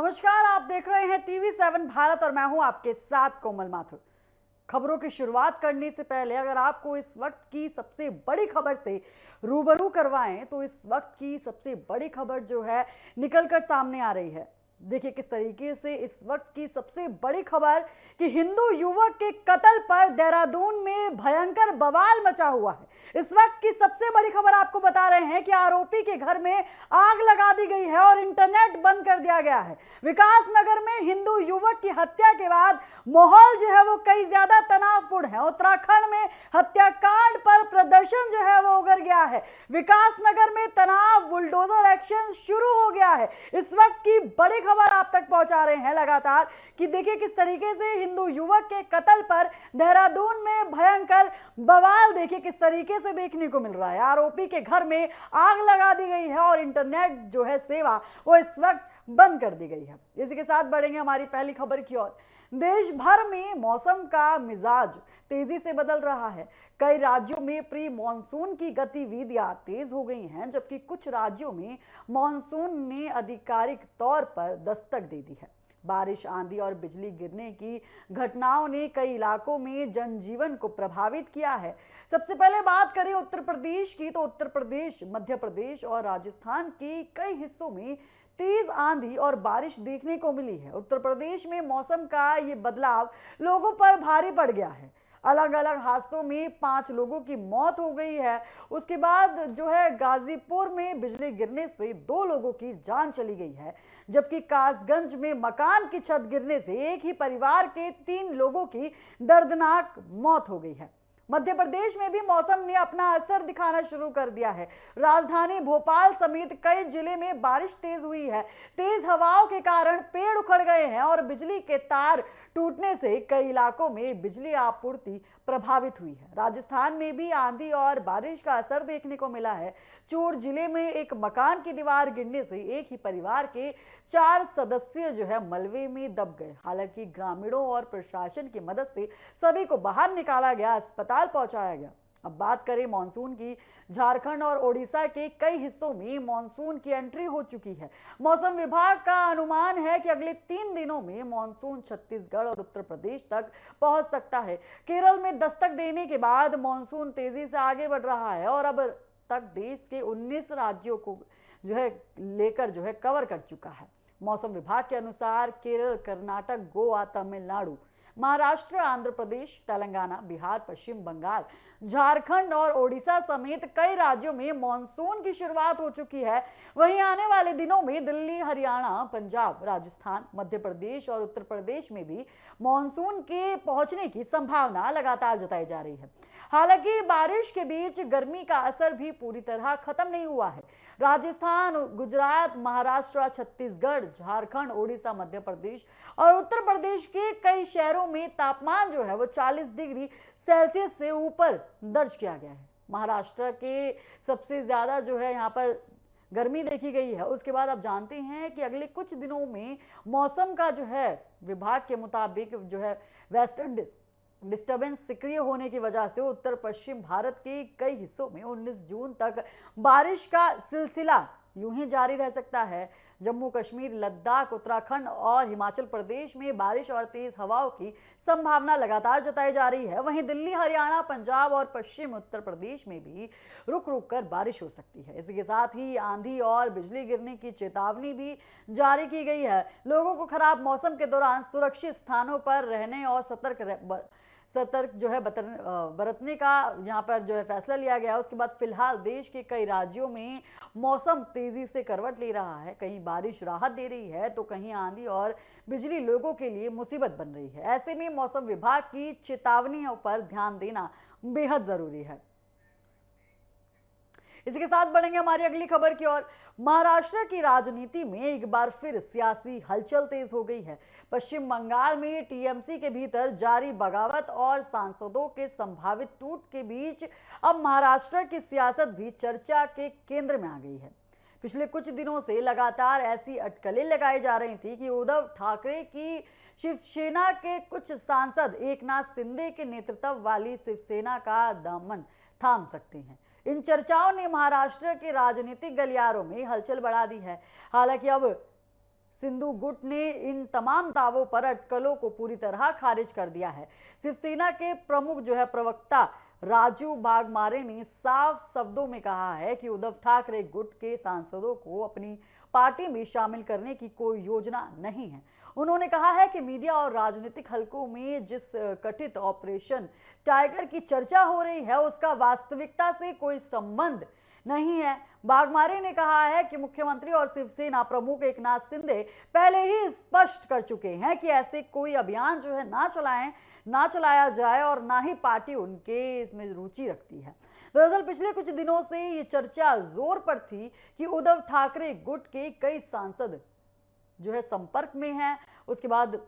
नमस्कार, आप देख रहे हैं TV7 भारत और मैं हूं आपके साथ कोमल माथुर। खबरों की शुरुआत करने से पहले अगर आपको इस वक्त की सबसे बड़ी खबर से रूबरू करवाएं तो इस वक्त की सबसे बड़ी खबर जो है निकलकर सामने आ रही है। देखिए किस तरीके से इस वक्त की सबसे बड़ी खबर कि हिंदू युवक के कत्ल पर देहरादून में भयंकर बवाल मचा हुआ है। इस वक्त की सबसे बड़ी खबर आपको बता रहे हैं कि आरोपी के घर में आग लगा दी गई है और इंटरनेट बंद कर दिया गया है। विकास नगर में हिंदू युवक की हत्या के बाद माहौल जो है वो कई ज्यादा तनावपूर्ण है। उत्तराखंड में हत्याकांड पर प्रदर्शन जो है वो उगर गया है। विकास नगर में तनाव, बुलडोजर एक्शन शुरू हो गया है। इस वक्त की बड़ी खबर आप तक पहुंचा रहे हैं लगातार कि देखिए किस तरीके से हिंदू युवक के कत्ल पर देहरादून में भयंकर बवाल देखिए किस तरीके से देखने को मिल रहा है। आरोपी के घर में आग लगा दी गई है और इंटरनेट जो है सेवा वो इस वक्त बंद कर दी गई है। इसी के साथ बढ़ेंगे हमारी पहली खबर की ओर। देश भर में मौसम का मिजाज तेजी से बदल रहा है। कई राज्यों में प्री मॉनसून की गतिविधियां तेज हो गई हैं, जबकि कुछ राज्यों में मॉनसून ने आधिकारिक तौर पर दस्तक दे दी है। बारिश, आंधी और बिजली गिरने की घटनाओं ने कई इलाकों में जनजीवन को प्रभावित किया है। सबसे पहले बात करें उत्तर प्रदेश की तो उत्तर प्रदेश, मध्य प्रदेश और राजस्थान के कई हिस्सों में तेज आंधी और बारिश देखने को मिली है। उत्तर प्रदेश में मौसम का ये बदलाव लोगों पर भारी पड़ गया है। अलग अलग हादसों में 5 लोगों की मौत हो गई है। उसके बाद जो है गाजीपुर में बिजली गिरने से 2 लोगों की जान चली गई है, जबकि कासगंज में मकान की छत गिरने से एक ही परिवार के 3 लोगों की दर्दनाक मौत हो गई है। मध्य प्रदेश में भी मौसम ने अपना असर दिखाना शुरू कर दिया है। राजधानी भोपाल समेत कई जिले में बारिश तेज हुई है। तेज हवाओं के कारण पेड़ उखड़ गए हैं और बिजली के तार टूटने से कई इलाकों में बिजली आपूर्ति प्रभावित हुई है। राजस्थान में भी आंधी और बारिश का असर देखने को मिला है। चूर जिले में एक मकान की दीवार गिरने से एक ही परिवार के 4 सदस्य जो है मलबे में दब गए। हालांकि ग्रामीणों और प्रशासन की मदद से सभी को बाहर निकाला गया, अस्पताल पहुंचाया गया। अब बात करें मानसून की। झारखंड और ओडिशा के कई हिस्सों में मानसून की एंट्री हो चुकी है। मौसम विभाग का अनुमान है कि अगले 3 दिनों में मानसून छत्तीसगढ़ और उत्तर प्रदेश तक पहुंच सकता है। केरल में दस्तक देने के बाद मानसून तेजी से आगे बढ़ रहा है और अब तक देश के 19 राज्यों को जो है लेकर जो है कवर कर चुका है। मौसम विभाग के अनुसार केरल, कर्नाटक, गोवा, तमिलनाडु, महाराष्ट्र, आंध्र प्रदेश, तेलंगाना, बिहार, पश्चिम बंगाल, झारखंड और ओडिशा समेत कई राज्यों में मॉनसून की शुरुआत हो चुकी है। वहीं आने वाले दिनों में दिल्ली, हरियाणा, पंजाब, राजस्थान, मध्य प्रदेश और उत्तर प्रदेश में भी मॉनसून के पहुंचने की संभावना लगातार जताई जा रही है। हालांकि बारिश के बीच गर्मी का असर भी पूरी तरह खत्म नहीं हुआ है। राजस्थान, गुजरात, महाराष्ट्र, छत्तीसगढ़, झारखंड, ओडिशा, मध्य प्रदेश और उत्तर प्रदेश के कई शहरों में तापमान जो है वो 40 डिग्री सेल्सियस से ऊपर दर्ज किया गया है। महाराष्ट्र के सबसे ज्यादा जो है यहाँ पर गर्मी देखी गई है। उसके बाद आप जानते हैं कि अगले कुछ दिनों में मौसम का जो है विभाग के मुताबिक जो है वेस्टर्न डिस्टर्बेंस सक्रिय होने की वजह से उत्तर पश्चिम भारत के कई हिस्सों में 19 जून तक बारिश का सिलसिला यूं ही जारी रह सकता है। जम्मू कश्मीर, लद्दाख, उत्तराखंड और हिमाचल प्रदेश में बारिश और तेज हवाओं की संभावना लगातार जताई जा रही है। वहीं दिल्ली, हरियाणा, पंजाब और पश्चिम उत्तर प्रदेश में भी रुक रुक कर बारिश हो सकती है। इसी के साथ ही आंधी और बिजली गिरने की चेतावनी भी जारी की गई है। लोगों को खराब मौसम के दौरान सुरक्षित स्थानों पर रहने और सतर्क जो है बरतने का यहाँ पर जो है फैसला लिया गया है। उसके बाद फिलहाल देश के कई राज्यों में मौसम तेजी से करवट ले रहा है। कहीं बारिश राहत दे रही है तो कहीं आंधी और बिजली लोगों के लिए मुसीबत बन रही है। ऐसे में मौसम विभाग की चेतावनियों पर ध्यान देना बेहद जरूरी है। इसी के साथ बढ़ेंगे हमारी अगली खबर की ओर। महाराष्ट्र की राजनीति में एक बार फिर सियासी हलचल तेज हो गई है। पश्चिम बंगाल में टीएमसी के भीतर जारी बगावत और सांसदों के संभावित टूट के बीच अब महाराष्ट्र की सियासत भी चर्चा के केंद्र में आ गई है। पिछले कुछ दिनों से लगातार ऐसी अटकलें लगाई जा रही थी कि उद्धव ठाकरे की शिवसेना के कुछ सांसद एकनाथ शिंदे के नेतृत्व वाली शिवसेना का दामन थाम सकते हैं। इन चर्चाओं ने महाराष्ट्र के राजनीतिक गलियारों में हलचल बढ़ा दी है। हालांकि अब सिंधु गुट ने इन तमाम दावों पर अटकलों को पूरी तरह खारिज कर दिया है। शिवसेना के प्रमुख प्रवक्ता राजू वाघमारे ने साफ शब्दों में कहा है कि उद्धव ठाकरे गुट के सांसदों को अपनी पार्टी में शामिल करने की कोई योजना नहीं है। उन्होंने कहा है कि मीडिया और राजनीतिक हलकों में जिस कथित ऑपरेशन टाइगर की चर्चा हो रही है उसका वास्तविकता से कोई संबंध नहीं है। वाघमारे ने कहा है कि मुख्यमंत्री और शिवसेना प्रमुख एकनाथ शिंदे पहले ही स्पष्ट कर चुके हैं कि ऐसे कोई अभियान ना चलाया जाए और ना ही पार्टी उनके इसमें रुचि रखती है। दरअसल पिछले कुछ दिनों से ये चर्चा जोर पर थी कि उद्धव ठाकरे गुट के कई सांसद संपर्क में हैं। उसके बाद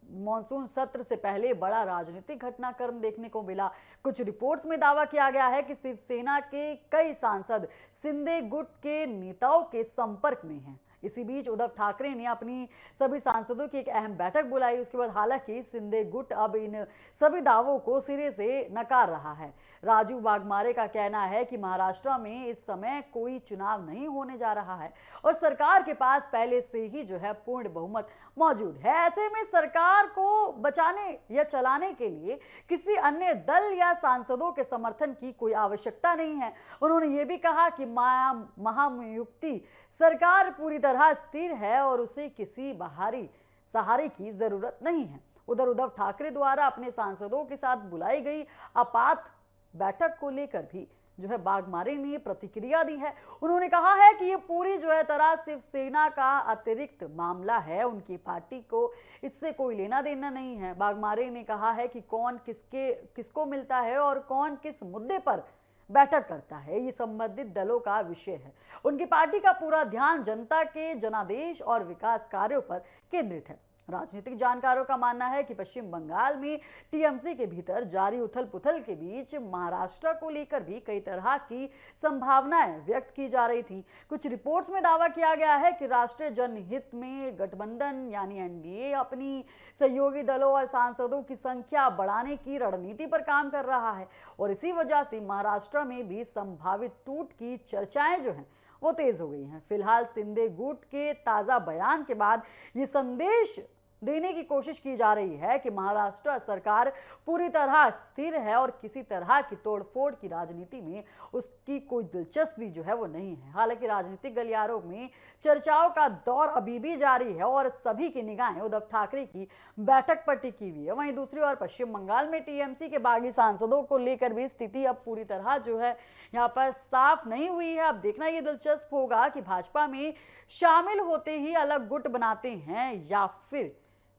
मॉनसून सत्र से पहले बड़ा राजनीतिक घटनाक्रम देखने को मिला। कुछ रिपोर्ट्स में दावा किया गया है कि शिवसेना के कई सांसद शिंदे गुट के नेताओं के संपर्क में हैं। इसी बीच उद्धव ठाकरे ने अपनी सभी सांसदों की एक अहम बैठक बुलाई। उसके बाद हालांकि शिंदे गुट अब इन सभी दावों को सिरे से नकार रहा है। राजू वाघमारे का कहना है कि महाराष्ट्र में इस समय कोई चुनाव नहीं होने जा रहा है और सरकार के पास पहले से ही पूर्ण बहुमत मौजूद है। ऐसे में सरकार को बचाने या चलाने के लिए किसी अन्य दल या सांसदों के समर्थन की कोई आवश्यकता नहीं है। उन्होंने ये भी कहा कि महायुति सरकार पूरी तरह स्थिर है और उसे किसी बाहरी सहारे की जरूरत नहीं है। उधर उद्धव ठाकरे द्वारा अपने सांसदों के साथ बुलाई गई आपात बैठक को लेकर भी वाघमारे ने प्रतिक्रिया दी है। उन्होंने कहा है कि ये पूरी तरह शिवसेना का अतिरिक्त मामला है, उनकी पार्टी को इससे कोई लेना देना नहीं है। वाघमारे ने कहा है कि कौन किसको मिलता है और कौन किस मुद्दे पर बैठक करता है ये संबंधित दलों का विषय है। उनकी पार्टी का पूरा ध्यान जनता के जनादेश और विकास कार्यों पर केंद्रित है। राजनीतिक जानकारों का मानना है कि पश्चिम बंगाल में टीएमसी के भीतर जारी उथल पुथल के बीच महाराष्ट्र को लेकर भी कई तरह की संभावनाएं व्यक्त की जा रही थी। कुछ रिपोर्ट्स में दावा किया गया है कि राष्ट्रीय जनहित में गठबंधन यानी एनडीए अपनी सहयोगी दलों और सांसदों की संख्या बढ़ाने की रणनीति पर काम कर रहा है और इसी वजह से महाराष्ट्र में भी संभावित टूट की चर्चाएं वो तेज हो गई हैं। फिलहाल शिंदे गुट के ताजा बयान के बाद ये संदेश देने की कोशिश की जा रही है कि महाराष्ट्र सरकार पूरी तरह स्थिर है और किसी तरह की तोड़फोड़ की राजनीति में उसकी कोई दिलचस्पी वो नहीं है। हालांकि राजनीतिक गलियारों में चर्चाओं का दौर अभी भी जारी है और सभी की निगाहें उद्धव ठाकरे की बैठक पर टिकी हुई है। वहीं दूसरी ओर पश्चिम बंगाल में टीएमसी के बागी सांसदों को लेकर भी स्थिति अब पूरी तरह यहाँ पर साफ नहीं हुई है। अब देखना ये दिलचस्प होगा कि भाजपा में शामिल होते ही अलग गुट बनाते हैं या फिर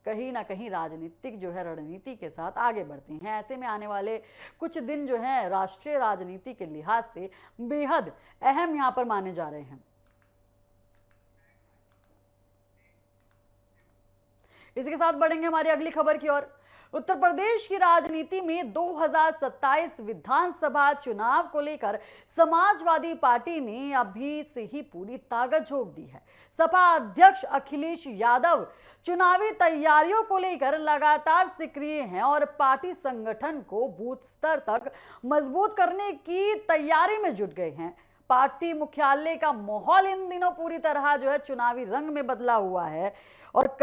कहीं ना कहीं राजनीतिक रणनीति के साथ आगे बढ़ते हैं। ऐसे में आने वाले कुछ दिन राष्ट्रीय राजनीति के लिहाज से बेहद अहम यहाँ पर माने जा रहे हैं। इसी के साथ बढ़ेंगे हमारी अगली खबर की ओर। उत्तर प्रदेश की राजनीति में 2027 विधानसभा चुनाव को लेकर समाजवादी पार्टी ने अभी से ही पूरी ताकत झोंक दी है। सपा अध्यक्ष अखिलेश यादव चुनावी तैयारियों को लेकर लगातार सक्रिय हैं और पार्टी संगठन को बूथ स्तर तक मजबूत करने की तैयारी में जुट गए हैं। पार्टी मुख्यालय का माहौल इन दिनों पूरी तरह चुनावी रंग में बदला हुआ है और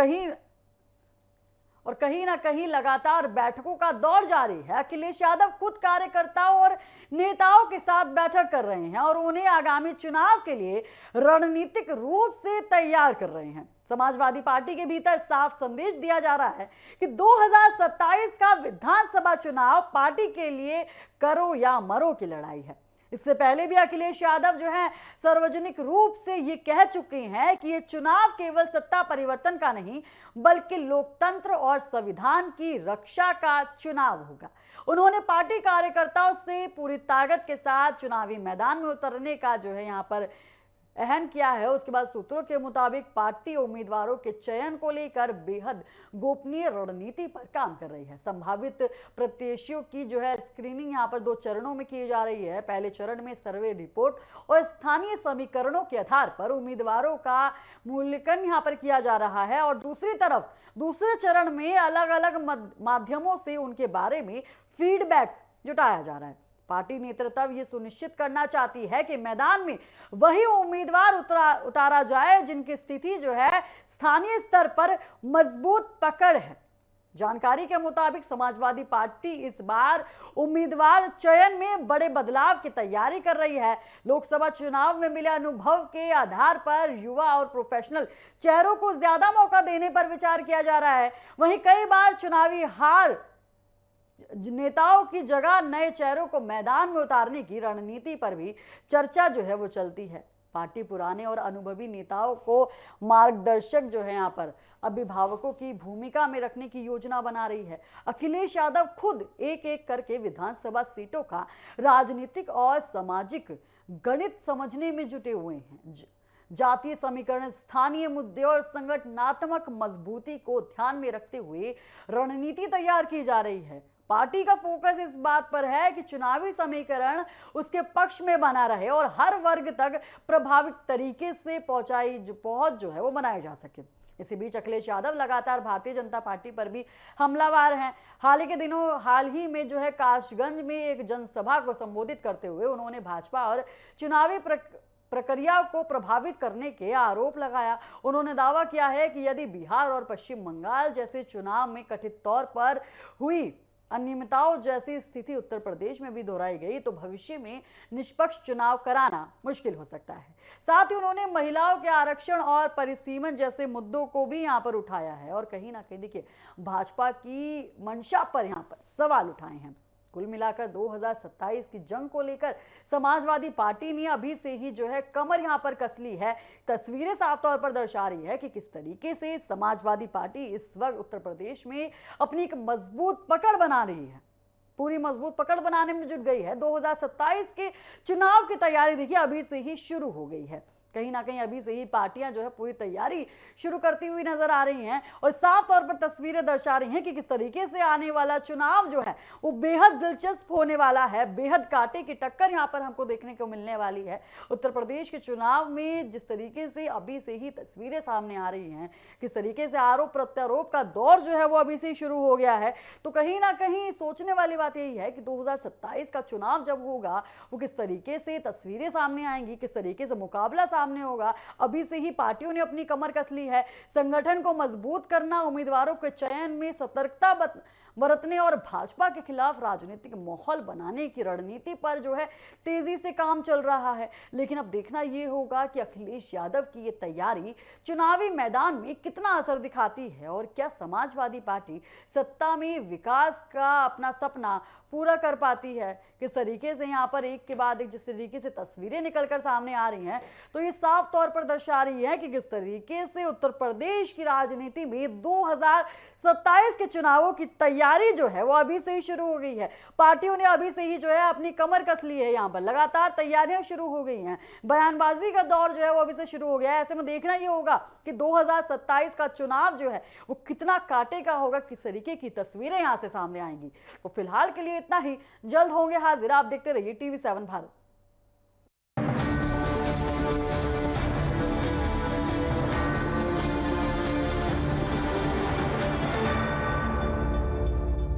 कहीं ना कहीं लगातार बैठकों का दौर जारी है। अखिलेश यादव खुद कार्यकर्ताओं और नेताओं के साथ बैठक कर रहे हैं और उन्हें आगामी चुनाव के लिए रणनीतिक रूप से तैयार कर रहे हैं। समाजवादी पार्टी के भीतर साफ संदेश दिया जा रहा है कि 2027 का विधानसभा चुनाव पार्टी के लिए करो या मरो की लड़ाई है। इससे पहले भी अखिलेश यादव सार्वजनिक रूप से ये कह चुके हैं कि ये चुनाव केवल सत्ता परिवर्तन का नहीं बल्कि लोकतंत्र और संविधान की रक्षा का चुनाव होगा। उन्होंने पार्टी कार्यकर्ताओं से पूरी ताकत के साथ चुनावी मैदान में उतरने का यहाँ पर अहम किया है। उसके बाद सूत्रों के मुताबिक पार्टी उम्मीदवारों के चयन को लेकर बेहद गोपनीय रणनीति पर काम कर रही है। संभावित प्रत्याशियों की स्क्रीनिंग यहाँ पर 2 चरणों में की जा रही है। पहले चरण में सर्वे रिपोर्ट और स्थानीय समीकरणों के आधार पर उम्मीदवारों का मूल्यांकन यहाँ पर किया जा रहा है और दूसरी तरफ दूसरे चरण में अलग अलग माध्यमों से उनके बारे में फीडबैक जुटाया जा रहा है। पार्टी नेतृत्व ये सुनिश्चित करना चाहती है कि मैदान में वही उम्मीदवार उतारा जाए जिनकी स्थिति जो है स्थानीय स्तर पर मजबूत पकड़ है। जानकारी के मुताबिक समाजवादी पार्टी इस बार उम्मीदवार चयन में बड़े बदलाव की तैयारी कर रही है। लोकसभा चुनाव में मिले अनुभव के आधार पर युवा और प्रोफेशनल चेहरों को ज्यादा मौका देने पर विचार किया जा रहा है। वहीं कई बार चुनावी हार नेताओं की जगह नए चेहरों को मैदान में उतारने की रणनीति पर भी चर्चा जो है वो चलती है। पार्टी पुराने और अनुभवी नेताओं को मार्गदर्शक जो है यहाँ पर अभिभावकों की भूमिका में रखने की योजना बना रही है। अखिलेश यादव खुद एक एक करके विधानसभा सीटों का राजनीतिक और सामाजिक गणित समझने में जुटे हुए हैं। जातीय समीकरण, स्थानीय मुद्दे और संगठनात्मक मजबूती को ध्यान में रखते हुए रणनीति तैयार की जा रही है। पार्टी का फोकस इस बात पर है कि चुनावी समीकरण उसके पक्ष में बना रहे और हर वर्ग तक प्रभावित तरीके से पहुंच जो है वो बनाई जा सके। इसी बीच अखिलेश यादव लगातार भारतीय जनता पार्टी पर भी हमलावर हैं। हाल ही में जो है काशगंज में एक जनसभा को संबोधित करते हुए उन्होंने भाजपा और चुनावी प्रक्रिया को प्रभावित करने के आरोप लगाया। उन्होंने दावा किया है कि यदि बिहार और पश्चिम बंगाल जैसे चुनाव में कथित तौर पर हुई अनियमितताओं जैसी स्थिति उत्तर प्रदेश में भी दोहराई गई तो भविष्य में निष्पक्ष चुनाव कराना मुश्किल हो सकता है। साथ ही उन्होंने महिलाओं के आरक्षण और परिसीमन जैसे मुद्दों को भी यहां पर उठाया है और कहीं ना कहीं देखिए भाजपा की मंशा पर यहां पर सवाल उठाए हैं। कुल मिलाकर 2027 की जंग को लेकर समाजवादी पार्टी ने अभी से ही जो है कमर यहां पर कस ली है। तस्वीरें साफ तौर पर दर्शा रही है कि किस तरीके से समाजवादी पार्टी इस वक्त उत्तर प्रदेश में अपनी एक मजबूत पकड़ बना रही है, पूरी मजबूत पकड़ बनाने में जुट गई है। 2027 के चुनाव की तैयारी देखिए अभी से ही शुरू हो गई है। कहीं ना कहीं अभी से ही पार्टियां जो है पूरी तैयारी शुरू करती हुई नजर आ रही हैं और साफ तौर पर तस्वीरें दर्शा रही हैं कि किस तरीके से आने वाला चुनाव जो है वो बेहद दिलचस्प होने वाला है। बेहद कांटे की टक्कर यहां पर हमको देखने को मिलने वाली है। उत्तर प्रदेश के चुनाव में जिस तरीके से अभी से ही तस्वीरें सामने आ रही हैं, किस तरीके से आरोप प्रत्यारोप का दौर जो है वो अभी से ही शुरू हो गया है, तो कहीं ना कहीं सोचने वाली बात यही है कि 2027 का चुनाव जब होगा वो किस तरीके से तस्वीरें सामने आएंगी, किस तरीके से मुकाबला सामने होगा। अभी से ही पार्टियों ने अपनी कमर कस ली है। संगठन को मजबूत करना, उम्मीदवारों के चयन में सतर्कता बरतने और भाजपा के खिलाफ राजनीतिक माहौल बनाने की रणनीति पर जो है तेजी से काम चल रहा है। लेकिन अब देखना यह होगा कि अखिलेश यादव की ये तैयारी चुनावी मैदान में कितना असर दिखाती है और क्या समाजवादी पार्टी सत्ता में विकास का अपना सपना पूरा कर पाती है। किस तरीके से यहाँ पर एक के बाद एक जिस तरीके से तस्वीरें निकलकर सामने आ रही हैं तो ये साफ तौर पर दर्शा रही है कि किस तरीके से उत्तर प्रदेश की राजनीति में 2027 के चुनावों की तैयारी जो है वो अभी से ही शुरू हो गई है। पार्टियों ने अभी से ही जो है अपनी कमर कस ली है। यहाँ पर लगातार तैयारियां शुरू हो गई हैं। बयानबाजी का दौर जो है वो अभी से शुरू हो गया है। ऐसे में देखना ये होगा कि 2027 का चुनाव जो है वो कितना कांटे का होगा, किस तरीके की तस्वीरें यहाँ से सामने आएंगी। तो फिलहाल के लिए इतना ही, जल्द होंगे हाजिर। आप देखते रहिए TV7 भारत।